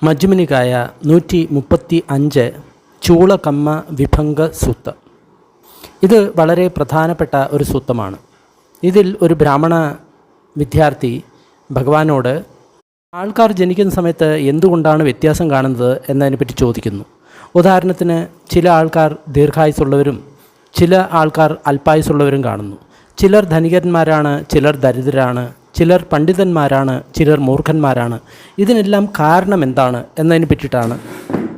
മജ്മുനികായ 135 ചൂളകമ്മ വിഭംഗ സൂക്തം. ഇത് വളരെ പ്രധാനപ്പെട്ട ഒരു സൂക്തമാണ്. ഇതിൽ ഒരു ബ്രാഹ്മണ വിദ്യാർത്ഥി ഭഗവാനോട് ആൾക്കാർ ജനിക്കുന്ന സമയത്ത് എന്തുകൊണ്ടാണ് വ്യത്യാസം കാണുന്നത് എന്നതിനെപ്പറ്റി ചോദിക്കുന്നു. ഉദാഹരണത്തിന്, ചില ആൾക്കാർ ദീർഘായുസുള്ളവരും ചില ആൾക്കാർ അല്പായുസുള്ളവരും കാണുന്നു. ചിലർ ധനികന്മാരാണ്, ചിലർ ദരിദ്രരാണ്, ചിലർ പണ്ഡിതന്മാരാണ്, ചിലർ മൂർഖന്മാരാണ്. ഇതിനെല്ലാം കാരണം എന്താണ് എന്നതിനെ പറ്റിയിട്ടാണ്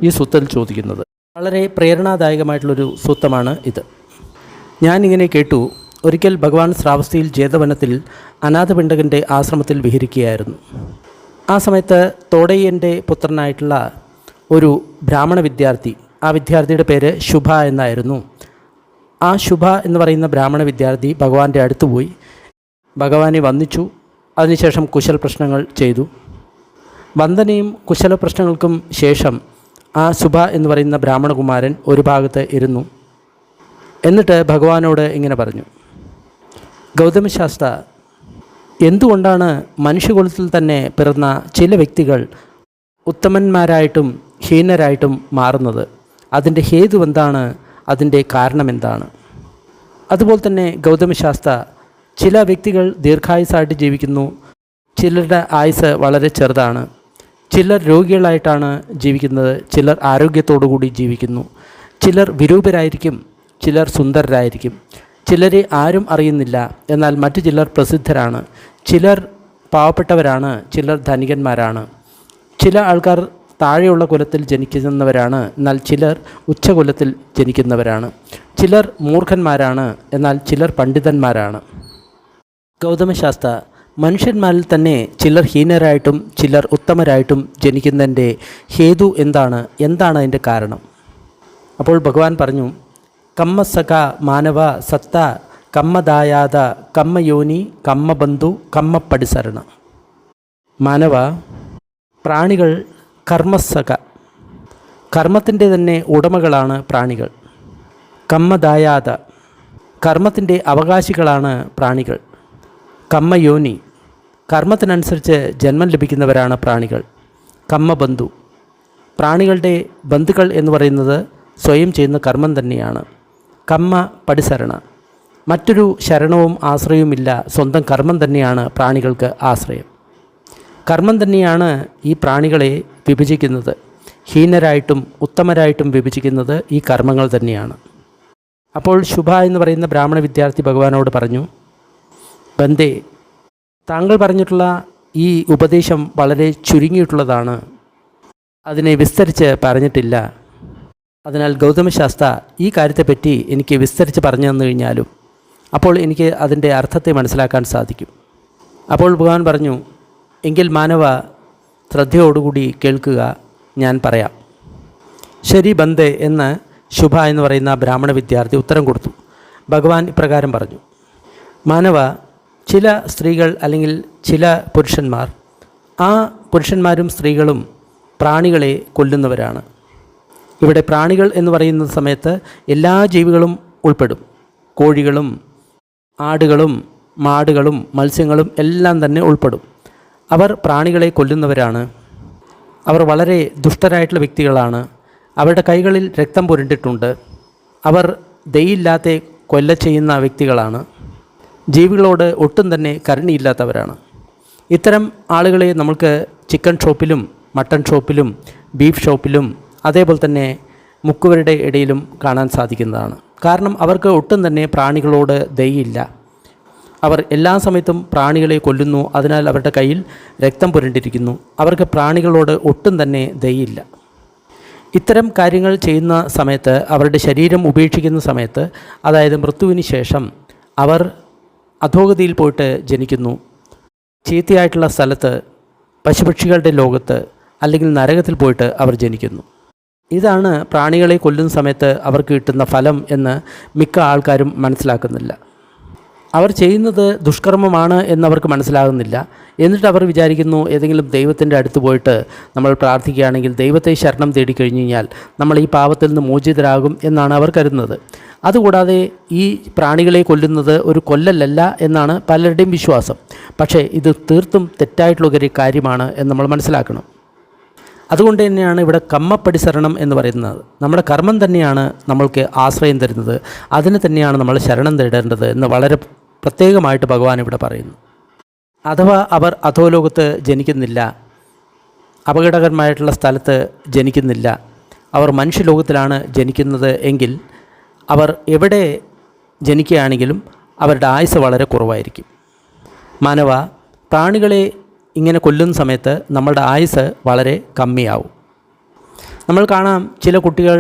ഈ സൂക്തത്തിൽ ചോദിക്കുന്നത്. വളരെ പ്രേരണാദായകമായിട്ടുള്ളൊരു സൂക്തമാണ് ഇത്. ഞാനിങ്ങനെ കേട്ടു. ഒരിക്കൽ ഭഗവാൻ ശ്രാവസ്തിയിൽ ജേതവനത്തിൽ അനാഥപിണ്ഡകൻ്റെ ആശ്രമത്തിൽ വിഹരിക്കുകയായിരുന്നു. ആ സമയത്ത് തോടയ്യൻ്റെ പുത്രനായിട്ടുള്ള ഒരു ബ്രാഹ്മണ വിദ്യാർത്ഥി, ആ വിദ്യാർത്ഥിയുടെ പേര് ശുഭ എന്നായിരുന്നു. ആ ശുഭ എന്ന് പറയുന്ന ബ്രാഹ്മണ വിദ്യാർത്ഥി ഭഗവാന്റെ അടുത്ത് പോയി ഭഗവാനെ വന്ദിച്ചു. അതിനുശേഷം കുശല പ്രശ്നങ്ങൾ ചെയ്തു. വന്ദനയും കുശല പ്രശ്നങ്ങൾക്കും ശേഷം ആ ശുഭ എന്ന് പറയുന്ന ബ്രാഹ്മണകുമാരൻ ഒരു ഭാഗത്ത് ഇരുന്നു. എന്നിട്ട് ഭഗവാനോട് ഇങ്ങനെ പറഞ്ഞു: ഗൗതമശാസ്ത്ര, എന്തുകൊണ്ടാണ് മനുഷ്യകുലത്തിൽ തന്നെ പിറന്ന ചില വ്യക്തികൾ ഉത്തമന്മാരായിട്ടും ഹീനരായിട്ടും മാറുന്നത്? അതിൻ്റെ ഹേതു എന്താണ്? അതിൻ്റെ കാരണം എന്താണ്? അതുപോലെ തന്നെ ഗൗതമശാസ്ത്ര, ചില വ്യക്തികൾ ദീർഘായുസ്സായിട്ട് ജീവിക്കുന്നു, ചിലരുടെ ആയുസ് വളരെ ചെറുതാണ്. ചിലർ രോഗികളായിട്ടാണ് ജീവിക്കുന്നത്, ചിലർ ആരോഗ്യത്തോടു കൂടി ജീവിക്കുന്നു. ചിലർ വിരൂപരായിരിക്കും, ചിലർ സുന്ദരരായിരിക്കും. ചിലരെ ആരും അറിയുന്നില്ല, എന്നാൽ മറ്റു ചിലർ പ്രസിദ്ധരാണ്. ചിലർ പാവപ്പെട്ടവരാണ്, ചിലർ ധനികന്മാരാണ്. ചില ആൾക്കാർ താഴെയുള്ള കുലത്തിൽ ജനിക്കുന്നവരാണ്, എന്നാൽ ചിലർ ഉച്ചകുലത്തിൽ ജനിക്കുന്നവരാണ്. ചിലർ മൂർഖന്മാരാണ്, എന്നാൽ ചിലർ പണ്ഡിതന്മാരാണ്. ഗൗതമശാസ്ത്ര, മനുഷ്യന്മാരിൽ തന്നെ ചിലർ ഹീനരായിട്ടും ചിലർ ഉത്തമരായിട്ടും ജനിക്കുന്നതിൻ്റെ ഹേതു എന്താണ്? എന്താണ് അതിൻ്റെ കാരണം? അപ്പോൾ ഭഗവാൻ പറഞ്ഞു: കമ്മസഖ മാനവ സത്ത കമ്മദായാത കമ്മയോനി കമ്മബന്ധു കമ്മപ്പടിസരണ. മാനവ, പ്രാണികൾ കർമ്മസഖ, കർമ്മത്തിൻ്റെ തന്നെ ഉടമകളാണ് പ്രാണികൾ. കമ്മദായാത, കർമ്മത്തിൻ്റെ അവകാശികളാണ് പ്രാണികൾ. കമ്മയോനി, കർമ്മത്തിനനുസരിച്ച് ജന്മം ലഭിക്കുന്നവരാണ് പ്രാണികൾ. കമ്മബന്ധു, പ്രാണികളുടെ ബന്ധുക്കൾ എന്ന് പറയുന്നത് സ്വയം ചെയ്യുന്ന കർമ്മം തന്നെയാണ്. കമ്മ പടിസരണ, മറ്റൊരു ശരണവും ആശ്രയവുമില്ല, സ്വന്തം കർമ്മം തന്നെയാണ് പ്രാണികൾക്ക് ആശ്രയം. കർമ്മം തന്നെയാണ് ഈ പ്രാണികളെ വിഭജിക്കുന്നത്. ഹീനരായിട്ടും ഉത്തമരായിട്ടും വിഭജിക്കുന്നത് ഈ കർമ്മങ്ങൾ തന്നെയാണ്. അപ്പോൾ ശുഭ എന്ന് പറയുന്ന ബ്രാഹ്മണ വിദ്യാർത്ഥി ഭഗവാനോട് പറഞ്ഞു: ബന്ദേ, താങ്കൾ പറഞ്ഞിട്ടുള്ള ഈ ഉപദേശം വളരെ ചുരുങ്ങിയിട്ടുള്ളതാണ്, അതിനെ വിസ്തരിച്ച് പറഞ്ഞിട്ടില്ല. അതിനാൽ ഗൗതമശാസ്ത്ര, ഈ കാര്യത്തെപ്പറ്റി എനിക്ക് വിസ്തരിച്ച് പറഞ്ഞു തന്നു കഴിഞ്ഞാലും അപ്പോൾ എനിക്ക് അതിൻ്റെ അർത്ഥത്തെ മനസ്സിലാക്കാൻ സാധിക്കും. അപ്പോൾ ഭഗവാൻ പറഞ്ഞു: എങ്കിൽ മാനവ, ശ്രദ്ധയോടുകൂടി കേൾക്കുക, ഞാൻ പറയാം. ശരി ബന്ദേ എന്ന് ശുഭ എന്ന് പറയുന്ന ബ്രാഹ്മണ വിദ്യാർത്ഥി ഉത്തരം കൊടുത്തു. ഭഗവാൻ ഇപ്രകാരം പറഞ്ഞു: മാനവ, ചില സ്ത്രീകൾ അല്ലെങ്കിൽ ചില പുരുഷന്മാർ, ആ പുരുഷന്മാരും സ്ത്രീകളും പ്രാണികളെ കൊല്ലുന്നവരാണ്. ഇവിടെ പ്രാണികൾ എന്ന് പറയുന്ന സമയത്ത് എല്ലാ ജീവികളും ഉൾപ്പെടും. കോഴികളും ആടുകളും മാടുകളും മത്സ്യങ്ങളും എല്ലാം തന്നെ ഉൾപ്പെടും. അവർ പ്രാണികളെ കൊല്ലുന്നവരാണ്. അവർ വളരെ ദുഷ്ടരായിട്ടുള്ള വ്യക്തികളാണ്. അവരുടെ കൈകളിൽ രക്തം പുരണ്ടിട്ടുണ്ട്. അവർ ദയയില്ലാതെ കൊല്ല ചെയ്യുന്ന വ്യക്തികളാണ്. ജീവികളോട് ഒട്ടും തന്നെ കരുണയില്ലാത്തവരാണ്. ഇത്തരം ആളുകളെ നമുക്ക് ചിക്കൻ ഷോപ്പിലും മട്ടൺ ഷോപ്പിലും ബീഫ് ഷോപ്പിലും അതേപോലെ തന്നെ മുക്കുവരുടെ ഇടയിലും കാണാൻ സാധിക്കുന്നതാണ്. കാരണം അവർക്ക് ഒട്ടും തന്നെ പ്രാണികളോട് ദയയില്ല. അവർ എല്ലാ സമയത്തും പ്രാണികളെ കൊല്ലുന്നു. അതിനാൽ അവരുടെ കയ്യിൽ രക്തം പുരണ്ടിരിക്കുന്നു. അവർക്ക് പ്രാണികളോട് ഒട്ടും തന്നെ ദയയില്ല. ഇത്തരം കാര്യങ്ങൾ ചെയ്യുന്ന സമയത്ത്, അവരുടെ ശരീരം ഉപേക്ഷിക്കുന്ന സമയത്ത്, അതായത് മൃത്യുവിന് ശേഷം അവർ അധോഗതിയിൽ പോയിട്ട് ജനിക്കുന്നു. ചീത്തയായിട്ടുള്ള സ്ഥലത്ത്, പശുപക്ഷികളുടെ ലോകത്ത് അല്ലെങ്കിൽ നരകത്തിൽ പോയിട്ട് അവർ ജനിക്കുന്നു. ഇതാണ് പ്രാണികളെ കൊല്ലുന്ന സമയത്ത് അവർക്ക് കിട്ടുന്ന ഫലം എന്ന് മിക്ക ആൾക്കാരും മനസ്സിലാക്കുന്നില്ല. അവർ ചെയ്യുന്നത് ദുഷ്കർമ്മമാണ് എന്നവർക്ക് മനസ്സിലാകുന്നില്ല. എന്നിട്ട് അവർ വിചാരിക്കുന്നു, ഏതെങ്കിലും ദൈവത്തിൻ്റെ അടുത്ത് പോയിട്ട് നമ്മൾ പ്രാർത്ഥിക്കുകയാണെങ്കിൽ ദൈവത്തെ ശരണം തേടിക്കഴിഞ്ഞു കഴിഞ്ഞാൽ നമ്മൾ ഈ പാപത്തിൽ നിന്ന് മോചിതരാകും എന്നാണ് അവർ കരുതുന്നത്. അതുകൂടാതെ ഈ പ്രാണികളെ കൊല്ലുന്നത് ഒരു കൊല്ലലല്ല എന്നാണ് പലരുടെയും വിശ്വാസം. പക്ഷേ ഇത് തീർത്തും തെറ്റായിട്ടുള്ളൊരു കാര്യമാണ് എന്ന് നമ്മൾ മനസ്സിലാക്കണം. അതുകൊണ്ട് തന്നെയാണ് ഇവിടെ കമ്മപടിസരണം എന്ന് പറയുന്നത്. നമ്മുടെ കർമ്മം തന്നെയാണ് നമ്മൾക്ക് ആശ്രയം തരുന്നത്, അതിന് തന്നെയാണ് നമ്മൾ ശരണം തേടേണ്ടത് എന്ന് വളരെ പ്രത്യേകമായിട്ട് ഭഗവാൻ ഇവിടെ പറയുന്നു. അഥവാ അവർ അധോലോകത്ത് ജനിക്കുന്നില്ല, അപകടകരമായിട്ടുള്ള സ്ഥലത്ത് ജനിക്കുന്നില്ല, അവർ മനുഷ്യലോകത്തിലാണ് ജനിക്കുന്നത് എങ്കിൽ അവർ എവിടെ ജനിക്കുകയാണെങ്കിലും അവരുടെ ആയുസ് വളരെ കുറവായിരിക്കും. മാനവ, പ്രാണികളെ ഇങ്ങനെ കൊല്ലുന്ന സമയത്ത് നമ്മളുടെ ആയുസ് വളരെ കമ്മിയാവും. നമ്മൾ കാണാം, ചില കുട്ടികൾ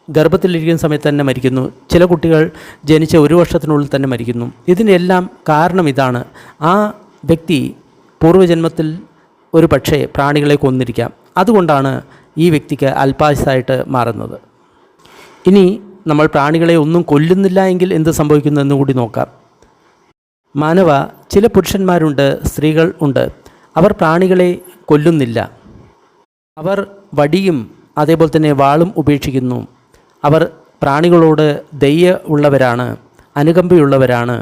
ഗർഭത്തിലിരിക്കുന്ന സമയത്ത് തന്നെ മരിക്കുന്നു, ചില കുട്ടികൾ ജനിച്ച 1 വർഷത്തിനുള്ളിൽ തന്നെ മരിക്കുന്നു. ഇതിനെല്ലാം കാരണം ഇതാണ്, ആ വ്യക്തി പൂർവ്വജന്മത്തിൽ ഒരു പക്ഷേ പ്രാണികളെ കൊന്നിരിക്കാം, അതുകൊണ്ടാണ് ഈ വ്യക്തിക്ക് അല്പായുസ്സായിട്ട് മാറുന്നത്. ഇനി നമ്മൾ പ്രാണികളെ ഒന്നും കൊല്ലുന്നില്ല എങ്കിൽ എന്ത് സംഭവിക്കുന്നു എന്ന് കൂടി നോക്കാം. മാനവ, ചില പുരുഷന്മാരുണ്ട്, സ്ത്രീകൾ ഉണ്ട്, അവർ പ്രാണികളെ കൊല്ലുന്നില്ല. അവർ വടിയും അതേപോലെ തന്നെ വാളും ഉപേക്ഷിക്കുന്നു. അവർ പ്രാണികളോട് ദയ ഉള്ളവരാണ്, അനുകമ്പയുള്ളവരാണ്,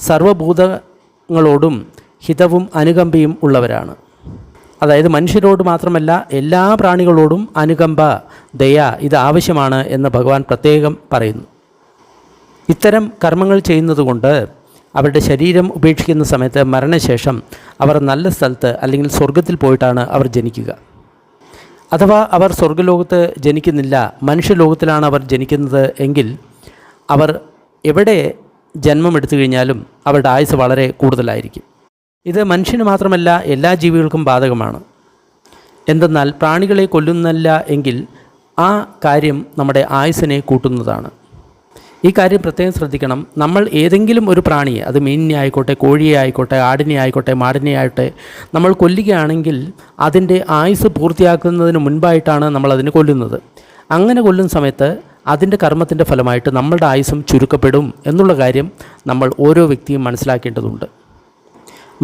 സർവഭൂതങ്ങളോടും ഹിതവും അനുകമ്പയും ഉള്ളവരാണ്. അതായത് മനുഷ്യരോട് മാത്രമല്ല എല്ലാ പ്രാണികളോടും അനുകമ്പ, ദയ ഇത് ആവശ്യമാണ് എന്ന് ഭഗവാൻ പ്രത്യേകം പറയുന്നു. ഇത്തരം കർമ്മങ്ങൾ ചെയ്യുന്നതുകൊണ്ട് അവരുടെ ശരീരം ഉപേക്ഷിക്കുന്ന സമയത്ത് മരണശേഷം അവർ നല്ല സ്ഥലത്ത് അല്ലെങ്കിൽ സ്വർഗത്തിൽ പോയിട്ടാണ് അവർ ജനിക്കുക. അഥവാ അവർ സ്വർഗ്ഗലോകത്ത് ജനിക്കുന്നില്ല, മനുഷ്യലോകത്തിലാണ് അവർ ജനിക്കുന്നത് എങ്കിൽ അവർ എവിടെ ജന്മം എടുത്തു കഴിഞ്ഞാലും അവരുടെ ആയുസ് വളരെ കൂടുതലായിരിക്കും. ഇത് മനുഷ്യന് മാത്രമല്ല എല്ലാ ജീവികൾക്കും ബാധകമാണ്. എന്തെന്നാൽ പ്രാണികളെ കൊല്ലുന്നില്ല എങ്കിൽ ആ കാര്യം നമ്മുടെ ആയുസ്സിനെ കൂട്ടുന്നതാണ്. ഈ കാര്യം പ്രത്യേകം ശ്രദ്ധിക്കണം. നമ്മൾ ഏതെങ്കിലും ഒരു പ്രാണിയെ, അത് മീനിനെ ആയിക്കോട്ടെ, കോഴിയെ ആയിക്കോട്ടെ, ആടിനെ ആയിക്കോട്ടെ, മാടിനെ ആയിട്ടെ നമ്മൾ കൊല്ലുകയാണെങ്കിൽ അതിൻ്റെ ആയുസ് പൂർത്തിയാക്കുന്നതിന് മുൻപായിട്ടാണ് നമ്മളതിനെ കൊല്ലുന്നത്. അങ്ങനെ കൊല്ലുന്ന സമയത്ത് അതിൻ്റെ കർമ്മത്തിൻ്റെ ഫലമായിട്ട് നമ്മളുടെ ആയുസ്സും ചുരുക്കപ്പെടും എന്നുള്ള കാര്യം നമ്മൾ ഓരോ വ്യക്തിയും മനസ്സിലാക്കേണ്ടതുണ്ട്.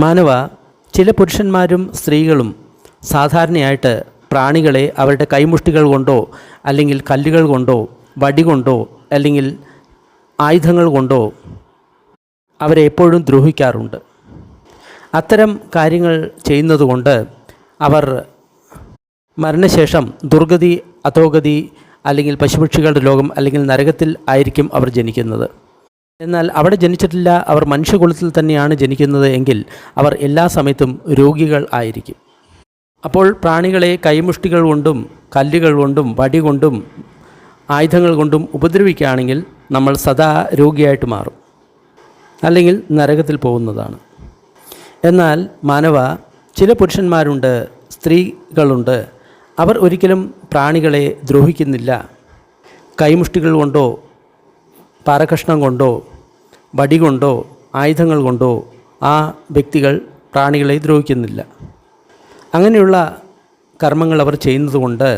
മാനവ, ചില പുരുഷന്മാരും സ്ത്രീകളും സാധാരണയായിട്ട് പ്രാണികളെ അവരുടെ കൈമുഷ്ടികൾ കൊണ്ടോ അല്ലെങ്കിൽ കല്ലുകൾ കൊണ്ടോ വടി കൊണ്ടോ അല്ലെങ്കിൽ ആയുധങ്ങൾ കൊണ്ടോ അവരെ എപ്പോഴും ദ്രോഹിക്കാറുണ്ട്. അത്തരം കാര്യങ്ങൾ ചെയ്യുന്നതുകൊണ്ട് അവർ മരണശേഷം ദുർഗതി, അധോഗതി അല്ലെങ്കിൽ പശുപക്ഷികളുടെ ലോകം അല്ലെങ്കിൽ നരകത്തിൽ ആയിരിക്കും അവർ ജനിക്കുന്നത്. എന്നാൽ അവിടെ ജനിച്ചിട്ടില്ല, അവർ മനുഷ്യകുലത്തിൽ തന്നെയാണ് ജനിക്കുന്നത് എങ്കിൽ അവർ എല്ലാ സമയത്തും രോഗികൾ ആയിരിക്കും. അപ്പോൾ പ്രാണികളെ കൈമുഷ്ടികൾ കൊണ്ടും കല്ലുകൾ കൊണ്ടും വടി കൊണ്ടും ആയുധങ്ങൾ കൊണ്ടും ഉപദ്രവിക്കുകയാണെങ്കിൽ നമ്മൾ സദാ രോഗിയായിട്ട് മാറും, അല്ലെങ്കിൽ നരകത്തിൽ പോകുന്നതാണ്. എന്നാൽ മാനവ, ചില പുരുഷന്മാരുണ്ട്, സ്ത്രീകളുണ്ട്, അവർ ഒരിക്കലും പ്രാണികളെ ദ്രോഹിക്കുന്നില്ല. കൈമുഷ്ടികൾ കൊണ്ടോ പാറക്കഷ്ണം കൊണ്ടോ വടി കൊണ്ടോ ആയുധങ്ങൾ കൊണ്ടോ ആ വ്യക്തികൾ പ്രാണികളെ ദ്രോഹിക്കുന്നില്ല. അങ്ങനെയുള്ള കർമ്മങ്ങൾ അവർ ചെയ്യുന്നതുകൊണ്ട്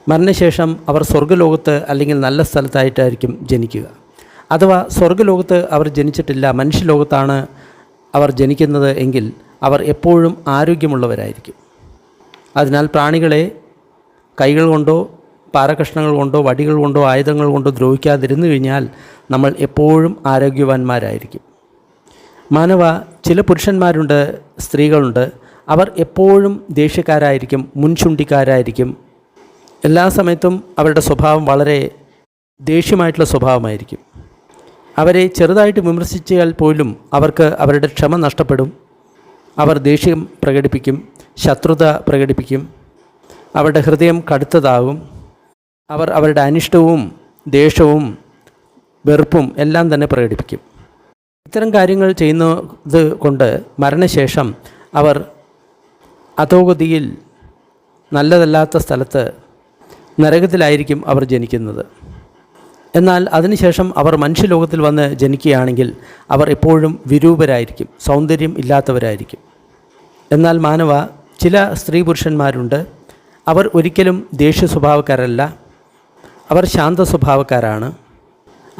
മരണശേഷം അവർ സ്വർഗ്ഗലോകത്ത് അല്ലെങ്കിൽ നല്ല സ്ഥലത്തായിട്ടായിരിക്കും ജനിക്കുക. അഥവാ സ്വർഗ്ഗലോകത്ത് അവർ ജനിച്ചിട്ടില്ല, മനുഷ്യലോകത്താണ് അവർ ജനിക്കുന്നത് എങ്കിൽ അവർ എപ്പോഴും ആരോഗ്യമുള്ളവരായിരിക്കും. അതിനാൽ പ്രാണികളെ കൈകൾ കൊണ്ടോ പാറക്കഷ്ണങ്ങൾ കൊണ്ടോ വടികൾ കൊണ്ടോ ആയുധങ്ങൾ കൊണ്ടോ ദ്രോഹിക്കാതിരുന്നു കഴിഞ്ഞാൽ നമ്മൾ എപ്പോഴും ആരോഗ്യവാന്മാരായിരിക്കും. മാനവ, ചില പുരുഷന്മാരുണ്ട്, സ്ത്രീകളുണ്ട്, അവർ എപ്പോഴും ദേഷ്യക്കാരായിരിക്കും, മുൻചുണ്ടിക്കാരായിരിക്കും. എല്ലാ സമയത്തും അവരുടെ സ്വഭാവം വളരെ ദേഷ്യമായിട്ടുള്ള സ്വഭാവമായിരിക്കും. അവരെ ചെറുതായിട്ട് വിമർശിച്ചാൽ പോലും അവർക്ക് അവരുടെ ക്ഷമ നഷ്ടപ്പെടും. അവർ ദേഷ്യം പ്രകടിപ്പിക്കും, ശത്രുത പ്രകടിപ്പിക്കും, അവരുടെ ഹൃദയം കടുത്തതാകും. അവർ അവരുടെ അനിഷ്ടവും ദേഷ്യവും വെറുപ്പും എല്ലാം തന്നെ പ്രകടിപ്പിക്കും. ഇത്തരം കാര്യങ്ങൾ ചെയ്യുന്നത് കൊണ്ട് മരണശേഷം അവർ അധോഗതിയിൽ, നല്ലതല്ലാത്ത സ്ഥലത്ത്, നരകത്തിലായിരിക്കും അവർ ജനിക്കുന്നത്. എന്നാൽ അതിനുശേഷം അവർ മനുഷ്യലോകത്തിൽ വന്ന് ജനിക്കുകയാണെങ്കിൽ അവർ എപ്പോഴും വിരൂപരായിരിക്കും, സൗന്ദര്യം ഇല്ലാത്തവരായിരിക്കും. എന്നാൽ മാനവ, ചില സ്ത്രീ പുരുഷന്മാരുണ്ട്, അവർ ഒരിക്കലും ദേഷ്യ സ്വഭാവക്കാരല്ല, അവർ ശാന്ത സ്വഭാവക്കാരാണ്.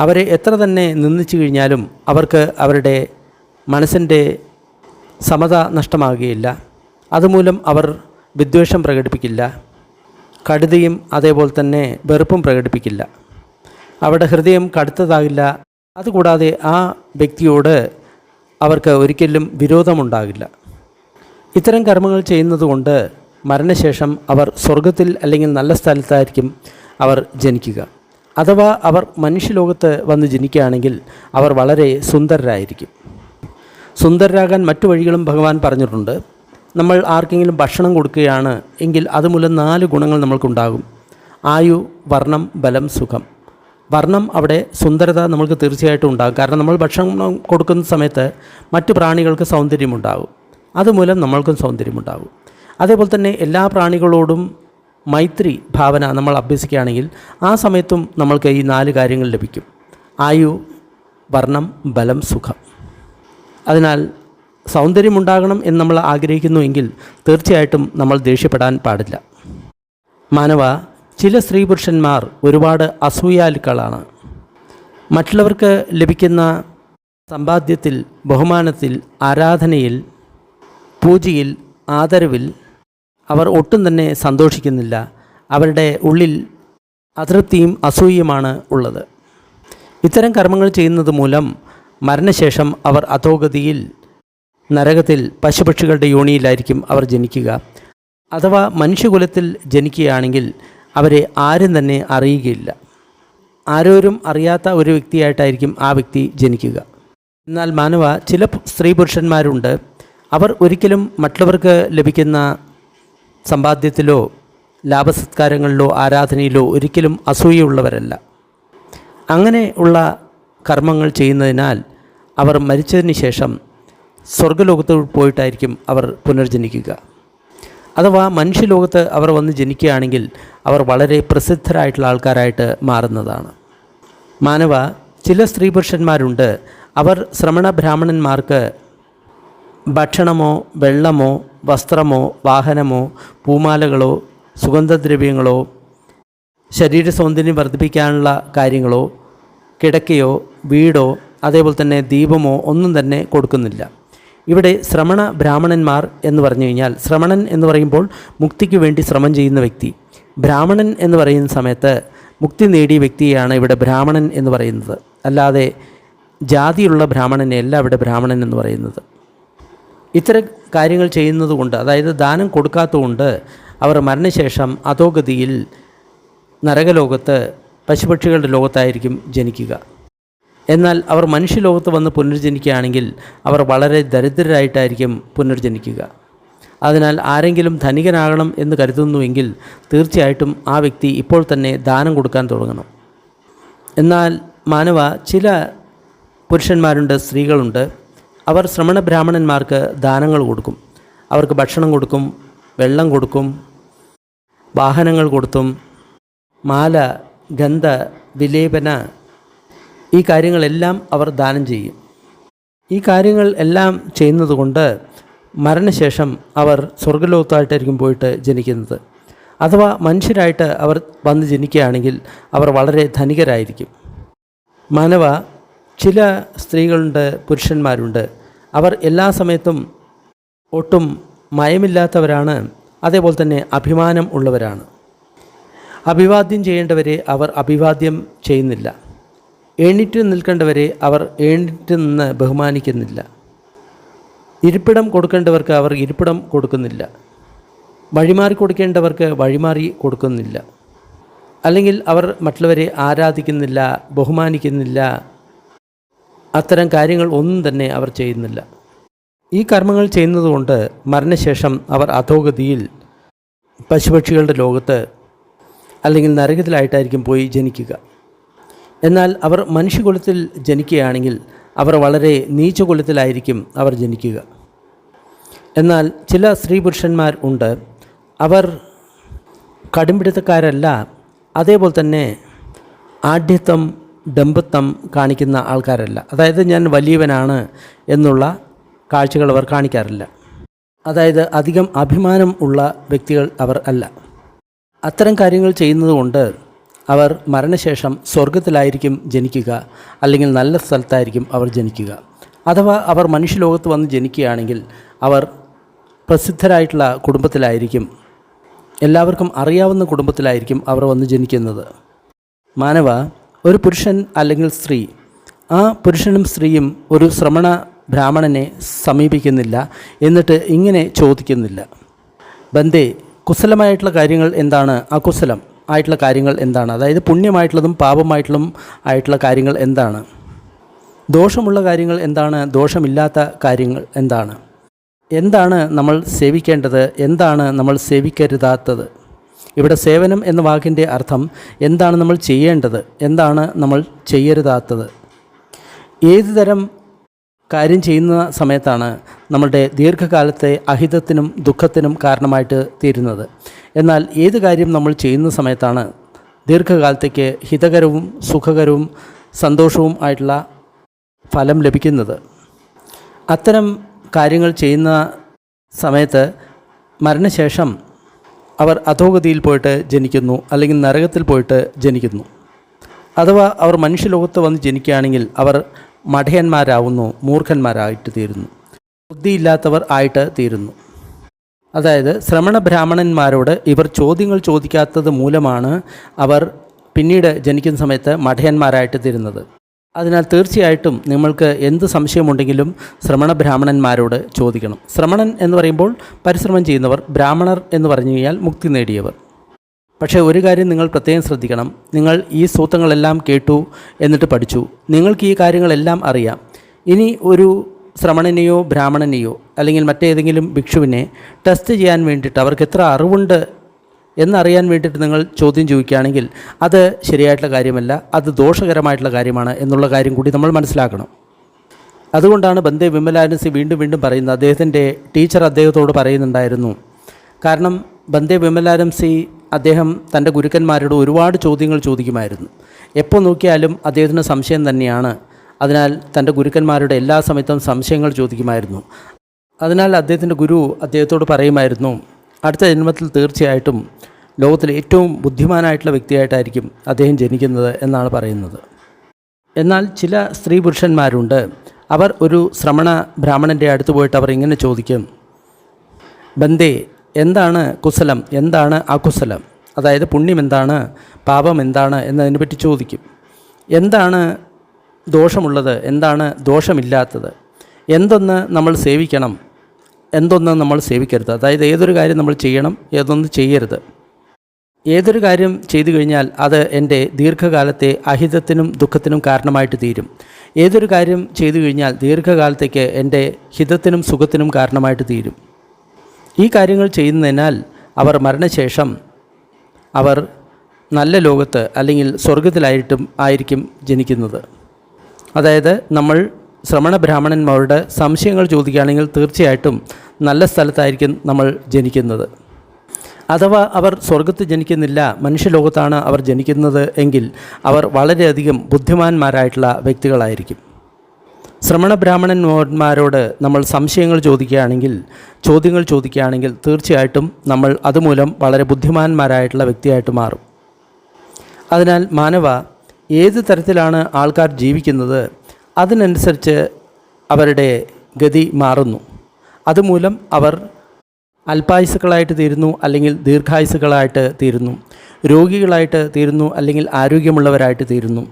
അവരെ എത്ര തന്നെ നിന്ദിച്ചു കഴിഞ്ഞാലും അവർക്ക് അവരുടെ മനസ്സിൻ്റെ സമത നഷ്ടമാകുകയില്ല. അതുമൂലം അവർ വിദ്വേഷം പ്രകടിപ്പിക്കില്ല, കടുതയും അതേപോലെ തന്നെ വെറുപ്പും പ്രകടിപ്പിക്കില്ല. അവരുടെ ഹൃദയം കടുത്തതാകില്ല. അതുകൂടാതെ ആ വ്യക്തിയോട് അവർക്ക് ഒരിക്കലും വിരോധമുണ്ടാകില്ല. ഇത്തരം കർമ്മങ്ങൾ ചെയ്യുന്നതുകൊണ്ട് മരണശേഷം അവർ സ്വർഗത്തിൽ അല്ലെങ്കിൽ നല്ല സ്ഥലത്തായിരിക്കും അവർ ജനിക്കുക. അഥവാ അവർ മനുഷ്യലോകത്ത് വന്ന് ജനിക്കുകയാണെങ്കിൽ അവർ വളരെ സുന്ദരരായിരിക്കും. സുന്ദരരാകാൻ മറ്റു വഴികളും ഭഗവാൻ പറഞ്ഞിട്ടുണ്ട്. നമ്മൾ ആർക്കെങ്കിലും ഭക്ഷണം കൊടുക്കുകയാണ് എങ്കിൽ അതുമൂലം 4 ഗുണങ്ങൾ നമ്മൾക്കുണ്ടാകും: ആയു, വർണ്ണം, ബലം, സുഖം. വർണ്ണം, അവിടെ സുന്ദരത നമ്മൾക്ക് തീർച്ചയായിട്ടും ഉണ്ടാകും. കാരണം നമ്മൾ ഭക്ഷണം കൊടുക്കുന്ന സമയത്ത് മറ്റു പ്രാണികൾക്ക് സൗന്ദര്യമുണ്ടാകും, അതുമൂലം നമ്മൾക്കും സൗന്ദര്യമുണ്ടാകും. അതേപോലെ തന്നെ എല്ലാ പ്രാണികളോടും മൈത്രി ഭാവന നമ്മൾ അഭ്യസിക്കുകയാണെങ്കിൽ ആ സമയത്തും നമ്മൾക്ക് ഈ 4 കാര്യങ്ങൾ ലഭിക്കും: ആയു, വർണ്ണം, ബലം, സുഖം. അതിനാൽ സൗന്ദര്യമുണ്ടാകണം എന്ന് നമ്മൾ ആഗ്രഹിക്കുന്നുവെങ്കിൽ തീർച്ചയായിട്ടും നമ്മൾ ദേഷ്യപ്പെടാൻ പാടില്ല. മാനവ, ചില സ്ത്രീ പുരുഷന്മാർ ഒരുപാട് അസൂയാലുക്കളാണ്. മറ്റുള്ളവർക്ക് ലഭിക്കുന്ന സമ്പാദ്യത്തിൽ, ബഹുമാനത്തിൽ, ആരാധനയിൽ, പൂജയിൽ, ആദരവിൽ അവർ ഒട്ടും തന്നെ സന്തോഷിക്കുന്നില്ല. അവരുടെ ഉള്ളിൽ അതൃപ്തിയും അസൂയയുമാണ് ഉള്ളത്. ഇത്തരം കർമ്മങ്ങൾ ചെയ്യുന്നത് മൂലം മരണശേഷം അവർ അധോഗതിയിൽ, നരകത്തിൽ, പശുപക്ഷികളുടെ യോനിയിലായിരിക്കും അവർ ജനിക്കുക. അഥവാ മനുഷ്യകുലത്തിൽ ജനിക്കുകയാണെങ്കിൽ അവരെ ആരും തന്നെ അറിയുകയില്ല. ആരോരും അറിയാത്ത ഒരു വ്യക്തിയായിട്ടായിരിക്കും ആ വ്യക്തി ജനിക്കുക. എന്നാൽ മാനവ, ചില സ്ത്രീ പുരുഷന്മാരുണ്ട്, അവർ ഒരിക്കലും മറ്റുള്ളവർക്ക് ലഭിക്കുന്ന സമ്പാദ്യത്തിലോ ലാഭസത്കാരങ്ങളിലോ ആരാധനയിലോ ഒരിക്കലും അസൂയുള്ളവരല്ല. അങ്ങനെ ഉള്ള കർമ്മങ്ങൾ ചെയ്യുന്നതിനാൽ അവർ മരിച്ചതിന് ശേഷം സ്വർഗ്ഗലോകത്ത് പോയിട്ടായിരിക്കും അവർ പുനർജനിക്കുക. അഥവാ മനുഷ്യലോകത്ത് അവർ വന്ന് ജനിക്കുകയാണെങ്കിൽ അവർ വളരെ പ്രസിദ്ധരായിട്ടുള്ള ആൾക്കാരായിട്ട് മാറുന്നതാണ്. മാനവ, ചില സ്ത്രീ പുരുഷന്മാരുണ്ട്, അവർ ശ്രമണ ബ്രാഹ്മണന്മാർക്ക് ഭക്ഷണമോ വെള്ളമോ വസ്ത്രമോ വാഹനമോ പൂമാലകളോ സുഗന്ധദ്രവ്യങ്ങളോ ശരീര സൗന്ദര്യം വർദ്ധിപ്പിക്കാനുള്ള കാര്യങ്ങളോ കിടക്കയോ വീടോ അതേപോലെ തന്നെ ദീപമോ ഒന്നും തന്നെ കൊടുക്കുന്നില്ല. ഇവിടെ ശ്രമണ ബ്രാഹ്മണന്മാർ എന്ന് പറഞ്ഞു കഴിഞ്ഞാൽ, ശ്രമണൻ എന്ന് പറയുമ്പോൾ മുക്തിക്ക് വേണ്ടി ശ്രമം ചെയ്യുന്ന വ്യക്തി. ബ്രാഹ്മണൻ എന്ന് പറയുന്ന സമയത്ത് മുക്തി നേടിയ വ്യക്തിയാണ് ഇവിടെ ബ്രാഹ്മണൻ എന്ന് പറയുന്നത്. അല്ലാതെ ജാതിയുള്ള ബ്രാഹ്മണനെയല്ല ഇവിടെ ബ്രാഹ്മണൻ എന്ന് പറയുന്നത്. ഇത്തരം കാര്യങ്ങൾ ചെയ്യുന്നത് കൊണ്ട്, അതായത് ദാനം കൊടുക്കാത്തതുകൊണ്ട് അവർ മരണശേഷം അധോഗതിയിൽ, നരകലോകത്ത്, പശുപക്ഷികളുടെ ലോകത്തായിരിക്കും ജനിക്കുക. എന്നാൽ അവർ മനുഷ്യലോകത്ത് വന്ന് പുനർജനിക്കുകയാണെങ്കിൽ അവർ വളരെ ദരിദ്രരായിട്ടായിരിക്കും പുനർജനിക്കുക. അതിനാൽ ആരെങ്കിലും ധനികനാകണം എന്ന് കരുതുന്നുവെങ്കിൽ തീർച്ചയായിട്ടും ആ വ്യക്തി ഇപ്പോൾ തന്നെ ദാനം കൊടുക്കാൻ തുടങ്ങണം. എന്നാൽ മാനവ, ചില പുരുഷന്മാരുണ്ട്, സ്ത്രീകളുണ്ട്, അവർ ശ്രമണ ബ്രാഹ്മണന്മാർക്ക് ദാനങ്ങൾ കൊടുക്കും. അവർക്ക് ഭക്ഷണം കൊടുക്കും, വെള്ളം കൊടുക്കും, വാഹനങ്ങൾ കൊടുത്തും, മാല, ഗന്ധ, വിലേപന, ഈ കാര്യങ്ങളെല്ലാം അവർ ദാനം ചെയ്യും. ഈ കാര്യങ്ങൾ എല്ലാം ചെയ്യുന്നതുകൊണ്ട് മരണശേഷം അവർ സ്വർഗ്ഗലോകത്തായിട്ടായിരിക്കും പോയിട്ട് ജനിക്കുന്നത്. അഥവാ മനുഷ്യരായിട്ട് അവർ വന്ന് ജനിക്കുകയാണെങ്കിൽ അവർ വളരെ ധനികരായിരിക്കും. മാനവ, ചില സ്ത്രീകളുണ്ട്, പുരുഷന്മാരുണ്ട്, അവർ എല്ലാ സമയത്തും ഒട്ടും മയമില്ലാത്തവരാണ്, അതേപോലെ തന്നെ അഭിമാനം ഉള്ളവരാണ്. അഭിവാദ്യം ചെയ്യേണ്ടവരെ അവർ അഭിവാദ്യം ചെയ്യുന്നില്ല. എണീറ്റ് നിൽക്കേണ്ടവരെ അവർ എണീറ്റ് നിന്ന് ബഹുമാനിക്കുന്നില്ല. ഇരിപ്പിടം കൊടുക്കേണ്ടവർക്ക് അവർ ഇരിപ്പിടം കൊടുക്കുന്നില്ല. വഴിമാറി കൊടുക്കേണ്ടവർക്ക് വഴിമാറി കൊടുക്കുന്നില്ല. അല്ലെങ്കിൽ അവർ മറ്റുള്ളവരെ ആരാധിക്കുന്നില്ല, ബഹുമാനിക്കുന്നില്ല. അത്തരം കാര്യങ്ങൾ ഒന്നും തന്നെ അവർ ചെയ്യുന്നില്ല. ഈ കർമ്മങ്ങൾ ചെയ്യുന്നതുകൊണ്ട് മരണശേഷം അവർ അധോഗതിയിൽ, പശുപക്ഷികളുടെ ലോകത്ത് അല്ലെങ്കിൽ നരകത്തിലായിട്ടായിരിക്കും പോയി ജനിക്കുക. എന്നാൽ അവർ മനുഷ്യകുലത്തിൽ ജനിക്കുകയാണെങ്കിൽ അവർ വളരെ നീചകുലത്തിലായിരിക്കും അവർ ജനിക്കുക. എന്നാൽ ചില സ്ത്രീ പുരുഷന്മാർ ഉണ്ട്, അവർ കടുംപിടുത്തക്കാരല്ല, അതേപോലെ തന്നെ ആഢ്യത്വം, ഡംബത്വം കാണിക്കുന്ന ആൾക്കാരല്ല. അതായത് ഞാൻ വലിയവനാണ് എന്നുള്ള കാഴ്ചകൾ അവർ കാണിക്കാറില്ല. അതായത് അധികം അഭിമാനം ഉള്ള വ്യക്തികൾ അവർ അല്ല. അത്തരം കാര്യങ്ങൾ ചെയ്യുന്നതുകൊണ്ട് അവർ മരണശേഷം സ്വർഗത്തിലായിരിക്കും ജനിക്കുക, അല്ലെങ്കിൽ നല്ല സ്ഥലത്തായിരിക്കും അവർ ജനിക്കുക. അഥവാ അവർ മനുഷ്യലോകത്ത് വന്ന് ജനിക്കുകയാണെങ്കിൽ അവർ പ്രസിദ്ധരായിട്ടുള്ള കുടുംബത്തിലായിരിക്കും, എല്ലാവർക്കും അറിയാവുന്ന കുടുംബത്തിലായിരിക്കും അവർ വന്ന് ജനിക്കുന്നത്. മാനവ, ഒരു പുരുഷൻ അല്ലെങ്കിൽ സ്ത്രീ, ആ പുരുഷനും സ്ത്രീയും ഒരു ശ്രമണ ബ്രാഹ്മണനെ സമീപിക്കുന്നില്ല, എന്നിട്ട് ഇങ്ങനെ ചോദിക്കുന്നില്ല: ബന്ദേ, കുശലമായിട്ടുള്ള കാര്യങ്ങൾ എന്താണ്, അകുശലം ആയിട്ടുള്ള കാര്യങ്ങൾ എന്താണ്, അതായത് പുണ്യമായിട്ടുള്ളതും പാപമായിട്ടുള്ളതും ആയിട്ടുള്ള കാര്യങ്ങൾ എന്താണ്, ദോഷമുള്ള കാര്യങ്ങൾ എന്താണ്, ദോഷമില്ലാത്ത കാര്യങ്ങൾ എന്താണ്, എന്താണ് നമ്മൾ സേവിക്കേണ്ടത്, എന്താണ് നമ്മൾ സേവിക്കരുതാത്തത്. ഇവിടെ സേവനം എന്ന വാക്കിൻ്റെ അർത്ഥം എന്താണ് നമ്മൾ ചെയ്യേണ്ടത്, എന്താണ് നമ്മൾ ചെയ്യരുതാത്തത്. ഏത് തരം കാര്യം ചെയ്യുന്ന സമയത്താണ് നമ്മളുടെ ദീർഘകാലത്തെ അഹിതത്തിനും ദുഃഖത്തിനും കാരണമായിട്ട് തീരുന്നത്. എന്നാൽ ഏത് കാര്യം നമ്മൾ ചെയ്യുന്ന സമയത്താണ് ദീർഘകാലത്തേക്ക് ഹിതകരവും സുഖകരവും സന്തോഷവും ആയിട്ടുള്ള ഫലം ലഭിക്കുന്നത്. അത്തരം കാര്യങ്ങൾ ചെയ്യുന്ന സമയത്ത് മരണശേഷം അവർ അധോഗതിയിൽ പോയിട്ട് ജനിക്കുന്നു, അല്ലെങ്കിൽ നരകത്തിൽ പോയിട്ട് ജനിക്കുന്നു. അഥവാ അവർ മനുഷ്യലോകത്ത് വന്ന് ജനിക്കുകയാണെങ്കിൽ അവർ മഠയന്മാരാവുന്നു, മൂർഖന്മാരായിട്ട് തീരുന്നു, ബുദ്ധിയില്ലാത്തവർ ആയിട്ട് തീരുന്നു. അതായത് ശ്രമണ ബ്രാഹ്മണന്മാരോട് ഇവർ ചോദ്യങ്ങൾ ചോദിക്കാത്തത് മൂലമാണ് അവർ പിന്നീട് ജനിക്കുന്ന സമയത്ത് മഠയന്മാരായിട്ട് തീരുന്നത്. അതിനാൽ തീർച്ചയായിട്ടും നിങ്ങൾക്ക് എന്ത് സംശയമുണ്ടെങ്കിലും ശ്രമണ ബ്രാഹ്മണന്മാരോട് ചോദിക്കണം. ശ്രമണൻ എന്ന് പറയുമ്പോൾ പരിശ്രമം ചെയ്യുന്നവർ, ബ്രാഹ്മണർ എന്ന് പറഞ്ഞു കഴിഞ്ഞാൽ മുക്തി നേടിയവർ. പക്ഷേ ഒരു കാര്യം നിങ്ങൾ പ്രത്യേകം ശ്രദ്ധിക്കണം. നിങ്ങൾ ഈ സൂത്രങ്ങളെല്ലാം കേട്ടു, എന്നിട്ട് പഠിച്ചു, നിങ്ങൾക്ക് ഈ കാര്യങ്ങളെല്ലാം അറിയാം. ഇനി ഒരു ശ്രമണനെയോ ബ്രാഹ്മണനെയോ അല്ലെങ്കിൽ മറ്റേതെങ്കിലും ഭിക്ഷുവിനെ ടെസ്റ്റ് ചെയ്യാൻ വേണ്ടിയിട്ട് അവർക്ക് എത്ര അറിവുണ്ട് എന്നറിയാൻ വേണ്ടിയിട്ട് നിങ്ങൾ ചോദ്യം ചോദിക്കുകയാണെങ്കിൽ അത് ശരിയായിട്ടുള്ള കാര്യമല്ല, അത് ദോഷകരമായിട്ടുള്ള കാര്യമാണ് എന്നുള്ള കാര്യം കൂടി നമ്മൾ മനസ്സിലാക്കണം. അതുകൊണ്ടാണ് ബന്ദേ വിമലാനസി വീണ്ടും വീണ്ടും പറയുന്നത്. അദ്ദേഹത്തിൻ്റെ ടീച്ചർ അദ്ദേഹത്തോട് പറയുന്നുണ്ടായിരുന്നു. കാരണം ബന്ദേ വിമലാനസി അദ്ദേഹം തൻ്റെ ഗുരുക്കന്മാരോട് ഒരുപാട് ചോദ്യങ്ങൾ ചോദിക്കുമായിരുന്നു. എപ്പോൾ നോക്കിയാലും അദ്ദേഹത്തിന് സംശയം തന്നെയാണ്. അതിനാൽ തൻ്റെ ഗുരുക്കന്മാരുടെ എല്ലാ സമയത്തും സംശയങ്ങൾ ചോദിക്കുമായിരുന്നു. അതിനാൽ അദ്ദേഹത്തിൻ്റെ ഗുരു അദ്ദേഹത്തോട് പറയുമായിരുന്നു, അടുത്ത ജന്മത്തിൽ തീർച്ചയായിട്ടും ലോകത്തിലെ ഏറ്റവും ബുദ്ധിമാനായിട്ടുള്ള വ്യക്തിയായിട്ടായിരിക്കും അദ്ദേഹം ജനിക്കുന്നത് എന്നാണ് പറയുന്നത്. എന്നാൽ ചില സ്ത്രീ പുരുഷന്മാരുണ്ട്, അവർ ഒരു ശ്രമണ ബ്രാഹ്മണൻ്റെ അടുത്ത് പോയിട്ട് അവർ ഇങ്ങനെ ചോദിക്കും, ബന്ദേ എന്താണ് കുശലം, എന്താണ് അകുശലം, അതായത് പുണ്യം എന്താണ്, പാപം എന്താണ് എന്നതിനെപ്പറ്റി ചോദിക്കും. എന്താണ് ദോഷമുള്ളത്, എന്താണ് ദോഷമില്ലാത്തത്, എന്തൊന്ന് നമ്മൾ സേവിക്കണം, എന്തൊന്ന് നമ്മൾ സേവിക്കരുത്, അതായത് ഏതൊരു കാര്യം നമ്മൾ ചെയ്യണം, ഏതൊന്ന് ചെയ്യരുത്. ഏതൊരു കാര്യം ചെയ്തു കഴിഞ്ഞാൽ അത് എൻ്റെ ദീർഘകാലത്തെ അഹിതത്തിനും ദുഃഖത്തിനും കാരണമായിട്ട് തീരും. ഏതൊരു കാര്യം ചെയ്തു കഴിഞ്ഞാൽ ദീർഘകാലത്തേക്ക് എൻ്റെ ഹിതത്തിനും സുഖത്തിനും കാരണമായിട്ട് തീരും. ഈ കാര്യങ്ങൾ ചെയ്യുന്നതിനാൽ അവർ മരണശേഷം അവർ നല്ല ലോകത്ത് അല്ലെങ്കിൽ സ്വർഗത്തിലായിരിക്കും ജനിക്കുന്നത്. അതായത് നമ്മൾ ശ്രമണ ബ്രാഹ്മണന്മാരുടെ സംശയങ്ങൾ ചോദിക്കുകയാണെങ്കിൽ തീർച്ചയായിട്ടും നല്ല സ്ഥലത്തായിരിക്കും നമ്മൾ ജനിക്കുന്നത്. അഥവാ അവർ സ്വർഗത്ത് ജനിക്കുന്നില്ല, മനുഷ്യലോകത്താണ് അവർ ജനിക്കുന്നത് എങ്കിൽ അവർ വളരെയധികം ബുദ്ധിമാന്മാരായിട്ടുള്ള വ്യക്തികളായിരിക്കും. ശ്രമണ ബ്രാഹ്മണന്മാരോട് നമ്മൾ സംശയങ്ങൾ ചോദ്യങ്ങൾ ചോദിക്കുകയാണെങ്കിൽ തീർച്ചയായിട്ടും നമ്മൾ അതുമൂലം വളരെ ബുദ്ധിമാന്മാരായിട്ടുള്ള വ്യക്തിയായിട്ട് മാറും. അതിനാൽ മാനവ, ഏത് തരത്തിലാണ് ആൾക്കാർ ജീവിക്കുന്നത് അതിനനുസരിച്ച് അവരുടെ ഗതി മാറുന്നു. അതുമൂലം അവർ അല്പായുസുകളായിട്ട് തീരുന്നു, അല്ലെങ്കിൽ ദീർഘായുസുകളായിട്ട് തീരുന്നു, രോഗികളായിട്ട് തീരുന്നു, അല്ലെങ്കിൽ ആരോഗ്യമുള്ളവരായിട്ട് തീരുന്നു,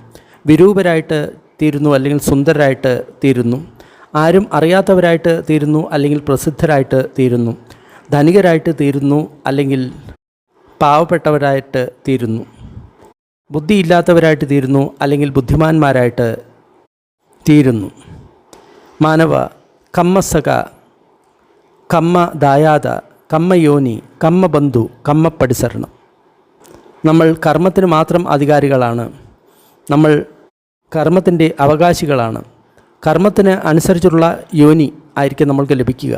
വിരൂപരായിട്ട് തീരുന്നു, അല്ലെങ്കിൽ സുന്ദരരായിട്ട് തീരുന്നു, ആരും അറിയാത്തവരായിട്ട് തീരുന്നു, അല്ലെങ്കിൽ പ്രസിദ്ധരായിട്ട് തീരുന്നു, ധനികരായിട്ട് തീരുന്നു, അല്ലെങ്കിൽ പാവപ്പെട്ടവരായിട്ട് തീരുന്നു, ബുദ്ധിയില്ലാത്തവരായിട്ട് തീരുന്നു, അല്ലെങ്കിൽ ബുദ്ധിമാന്മാരായിട്ട് തീരുന്നു. മാനവ, കമ്മസക, കമ്മ ദായാത, കമ്മയോനി, കമ്മബന്ധു, കമ്മപ്പടിസരണം. നമ്മൾ കർമ്മത്തിന് മാത്രം അധികാരികളാണ്. നമ്മൾ കർമ്മത്തിൻ്റെ അവകാശികളാണ്. കർമ്മത്തിന് അനുസരിച്ചുള്ള യോനി ആയിരിക്കും നമ്മൾക്ക് ലഭിക്കുക.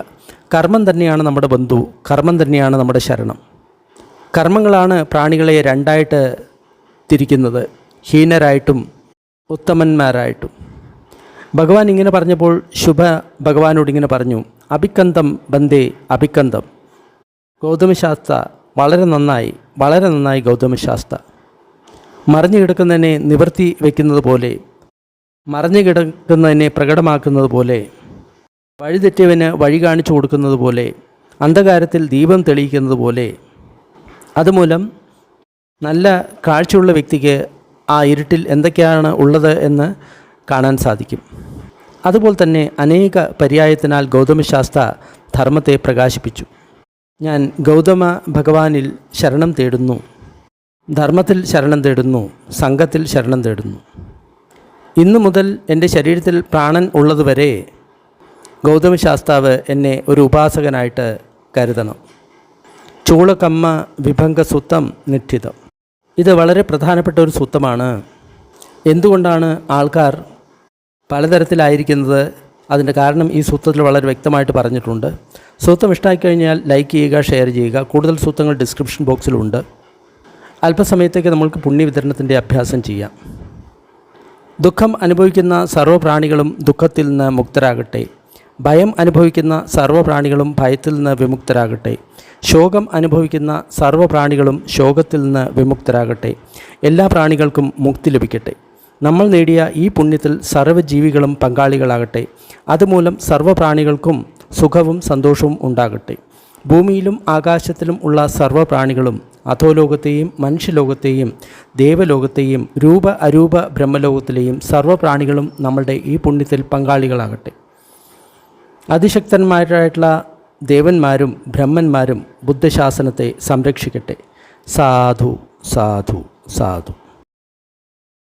കർമ്മം തന്നെയാണ് നമ്മുടെ ബന്ധു, കർമ്മം തന്നെയാണ് നമ്മുടെ ശരണം. കർമ്മങ്ങളാണ് പ്രാണികളെ രണ്ടായിട്ട് തിരിക്കുന്നത്, ഹീനരായിട്ടും ഉത്തമന്മാരായിട്ടും. ഭഗവാൻ ഇങ്ങനെ പറഞ്ഞപ്പോൾ ശുഭ ഭഗവാനോട് ഇങ്ങനെ പറഞ്ഞു, അഭിക്കന്തം ബന്ദേ അഭിക്കന്തം. ഗൗതമശാസ്ത്ര വളരെ നന്നായി ഗൗതമശാസ്ത്ര. മറിഞ്ഞു കിടക്കുന്നതിനെ നിവർത്തി വയ്ക്കുന്നത് പോലെ, മറിഞ്ഞു കിടക്കുന്നതിനെ പ്രകടമാക്കുന്നത് പോലെ, വഴിതെറ്റിയവന് വഴി കാണിച്ചു കൊടുക്കുന്നത് പോലെ, അന്ധകാരത്തിൽ ദീപം തെളിയിക്കുന്നത് പോലെ, അതുമൂലം നല്ല കാഴ്ചയുള്ള വ്യക്തിക്ക് ആ ഇരുട്ടിൽ എന്തൊക്കെയാണ് ഉള്ളത് എന്ന് കാണാൻ സാധിക്കും. അതുപോലെ തന്നെ അനേക പര്യായത്തിനാൽ ഗൗതമശാസ്ത്ര ധർമ്മത്തെ പ്രകാശിപ്പിച്ചു. ഞാൻ ഗൗതമ ഭഗവാനിൽ ശരണം തേടുന്നു, ധർമ്മത്തിൽ ശരണം തേടുന്നു, സംഘത്തിൽ ശരണം തേടുന്നു. ഇന്നു മുതൽ എൻ്റെ ശരീരത്തിൽ പ്രാണൻ ഉള്ളതുവരെ ഗൗതമശാസ്താവ് എന്നെ ഒരു ഉപാസകനായിട്ട് കരുതണം. ചൂളകമ്മ വിഭംഗ സൂത്തം നിഠിതം. ഇത് വളരെ പ്രധാനപ്പെട്ട ഒരു സൂത്രമാണ്. എന്തുകൊണ്ടാണ് ആൾക്കാർ പലതരത്തിലായിരിക്കുന്നത്? അതിൻ്റെ കാരണം ഈ സൂത്രത്തിൽ വളരെ വ്യക്തമായിട്ട് പറഞ്ഞിട്ടുണ്ട്. സൂത്രം ഇഷ്ടമായിക്കഴിഞ്ഞാൽ ലൈക്ക് ചെയ്യുക, ഷെയർ ചെയ്യുക. കൂടുതൽ സൂത്രങ്ങൾ ഡിസ്ക്രിപ്ഷൻ ബോക്സിലുണ്ട്. അല്പസമയത്തേക്ക് നമ്മൾക്ക് പുണ്യവിതരണത്തിൻ്റെ അഭ്യാസം ചെയ്യാം. ദുഃഖം അനുഭവിക്കുന്ന സർവ്വപ്രാണികളും ദുഃഖത്തിൽ നിന്ന് മുക്തരാകട്ടെ. ഭയം അനുഭവിക്കുന്ന സർവ്വപ്രാണികളും ഭയത്തിൽ നിന്ന് വിമുക്തരാകട്ടെ. ശോകം അനുഭവിക്കുന്ന സർവ്വപ്രാണികളും ശോകത്തിൽ നിന്ന് വിമുക്തരാകട്ടെ. എല്ലാ പ്രാണികൾക്കും മുക്തി ലഭിക്കട്ടെ. നമ്മൾ നേടിയ ഈ പുണ്യത്തിൽ സർവ്വജീവികളും പങ്കാളികളാകട്ടെ. അതുമൂലം സർവ്വപ്രാണികൾക്കും സുഖവും സന്തോഷവും ഉണ്ടാകട്ടെ. ഭൂമിയിലും ആകാശത്തിലും ഉള്ള സർവ്വപ്രാണികളും അധോലോകത്തെയും മനുഷ്യലോകത്തെയും ദേവലോകത്തെയും രൂപ അരൂപ ബ്രഹ്മലോകത്തിലെയും സർവ്വപ്രാണികളും നമ്മളുടെ ഈ പുണ്യത്തിൽ പങ്കാളികളാകട്ടെ. അതിശക്തന്മാരായിട്ടുള്ള ദേവന്മാരും ബ്രഹ്മന്മാരും ബുദ്ധശാസനത്തെ സംരക്ഷിക്കട്ടെ. സാധു സാധു സാധു.